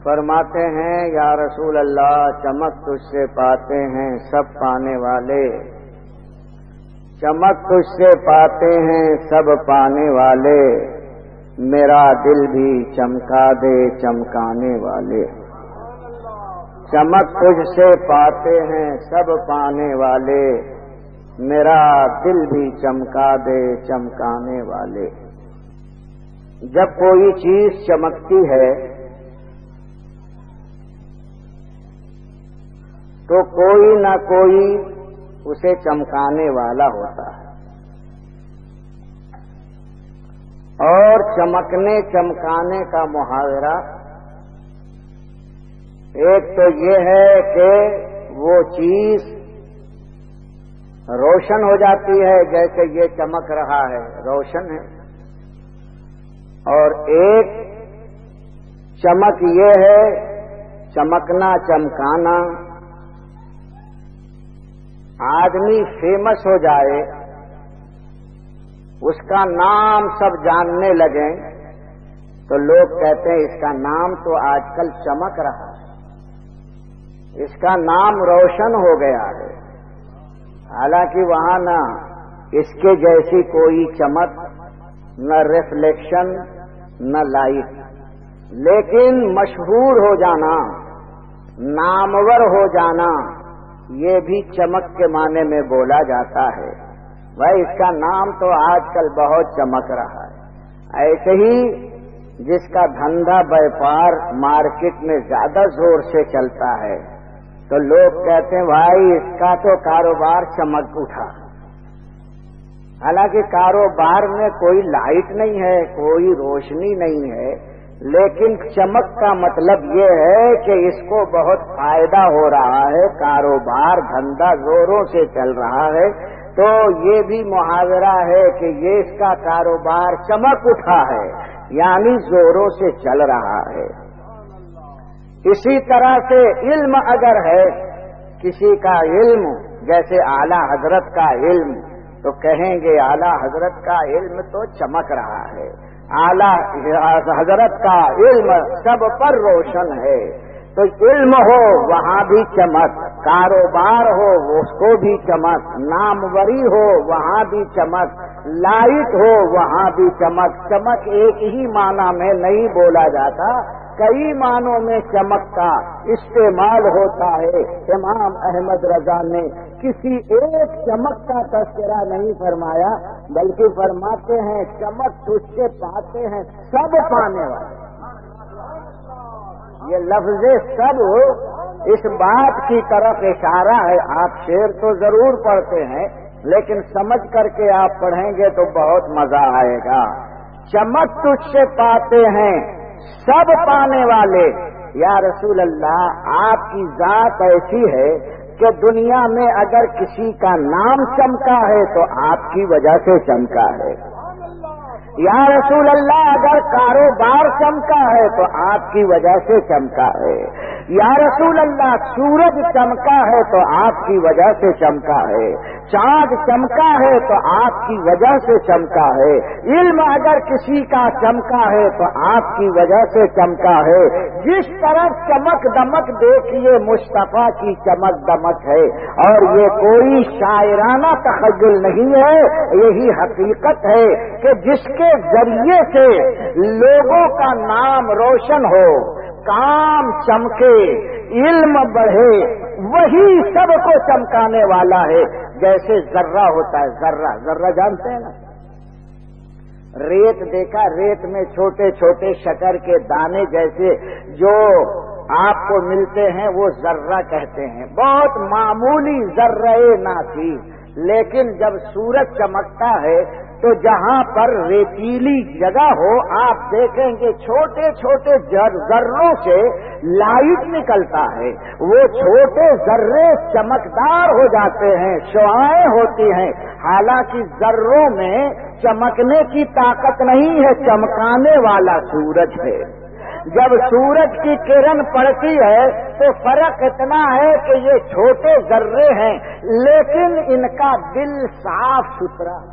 فرماتے ہیں یا رسول اللہ چمک تجھ سے پاتے ہیں سب پانے والے، چمک تجھ سے پاتے ہیں سب پانے والے، میرا دل بھی چمکا دے چمکانے والے۔ چمک تجھ سے پاتے ہیں سب پانے والے، میرا دل بھی چمکا دے چمکانے والے۔ جب کوئی چیز چمکتی ہے تو کوئی نہ کوئی اسے چمکانے والا ہوتا ہے، اور چمکنے چمکانے کا محاورہ ایک تو یہ ہے کہ وہ چیز روشن ہو جاتی ہے، جیسے یہ چمک رہا ہے روشن ہے، اور ایک چمک یہ ہے چمکنا چمکانا، آدمی فیمس ہو جائے، اس کا نام سب جاننے لگیں تو لوگ کہتے ہیں اس کا نام تو آج کل چمک رہا ہے، اس کا نام روشن ہو گیا ہے، حالانکہ وہاں نہ اس کے جیسی کوئی چمک، نہ ریفلیکشن، نہ لائٹ، لیکن مشہور ہو جانا، نامور ہو جانا، یہ بھی چمک کے معنی میں بولا جاتا ہے۔ بھائی اس کا نام تو آج کل بہت چمک رہا ہے۔ ایسے ہی جس کا دھندا بیپار مارکیٹ میں زیادہ زور سے چلتا ہے تو لوگ کہتے ہیں بھائی اس کا تو کاروبار چمک اٹھا، حالانکہ کاروبار میں کوئی لائٹ نہیں ہے، کوئی روشنی نہیں ہے، لیکن چمک کا مطلب یہ ہے کہ اس کو بہت فائدہ ہو رہا ہے، کاروبار دھندا زوروں سے چل رہا ہے، تو یہ بھی محاورہ ہے کہ یہ اس کا کاروبار چمک اٹھا ہے، یعنی زوروں سے چل رہا ہے۔ اسی طرح سے علم اگر ہے، کسی کا علم جیسے اعلی حضرت کا علم، تو کہیں گے اعلی حضرت کا علم تو چمک رہا ہے، اعلی حضرت کا علم سب پر روشن ہے۔ تو علم ہو وہاں بھی چمک، کاروبار ہو اس کو بھی چمک، ناموری ہو وہاں بھی چمک، لائٹ ہو وہاں بھی چمک۔ چمک ایک ہی معنی میں نہیں بولا جاتا، کئی معنوں میں چمک کا استعمال ہوتا ہے۔ امام احمد رضا نے کسی ایک چمک کا تذکرہ نہیں فرمایا، بلکہ فرماتے ہیں چمک تجھ سے پاتے ہیں سب پانے والے۔ یہ لفظ سب اس بات کی طرف اشارہ ہے، آپ شعر تو ضرور پڑھتے ہیں لیکن سمجھ کر کے آپ پڑھیں گے تو بہت مزہ آئے گا۔ چمک تجھ سے پاتے ہیں سب پانے والے۔ یا رسول اللہ آپ کی ذات ایسی ہے کہ دنیا میں اگر کسی کا نام چمکا ہے تو آپ کی وجہ سے چمکا ہے۔ یا رسول اللہ اگر کاروبار چمکا ہے تو آپ کی وجہ سے چمکا ہے۔ یا رسول اللہ سورج چمکا ہے تو آپ کی وجہ سے چمکا ہے، چاند چمکا ہے تو آپ کی وجہ سے چمکا ہے، علم اگر کسی کا چمکا ہے تو آپ کی وجہ سے چمکا ہے۔ جس طرف چمک دمک دیکھیے مصطفیٰ کی چمک دمک ہے، اور یہ کوئی شاعرانہ تخیل نہیں ہے، یہی حقیقت ہے کہ جس کے ذریعے سے لوگوں کا نام روشن ہو، کام چمکے، علم بڑھے، وہی سب کو چمکانے والا ہے۔ جیسے ذرہ ہوتا ہے، ذرہ جانتے ہیں نا، ریت دیکھا، ریت میں چھوٹے چھوٹے شکر کے دانے جیسے جو آپ کو ملتے ہیں وہ ذرہ کہتے ہیں، بہت معمولی ذرہ ناچیز، لیکن جب سورج چمکتا ہے تو جہاں پر ریتیلی جگہ ہو آپ دیکھیں گے چھوٹے چھوٹے ذروں سے لائٹ نکلتا ہے، وہ چھوٹے ذرے چمکدار ہو جاتے ہیں، شعاعیں ہوتی ہیں۔ حالانکہ ذروں میں چمکنے کی طاقت نہیں ہے، چمکانے والا سورج ہے۔ جب سورج کی کرن پڑتی ہے تو فرق اتنا ہے کہ یہ چھوٹے ذرے ہیں لیکن ان کا دل صاف ستھرا ہے۔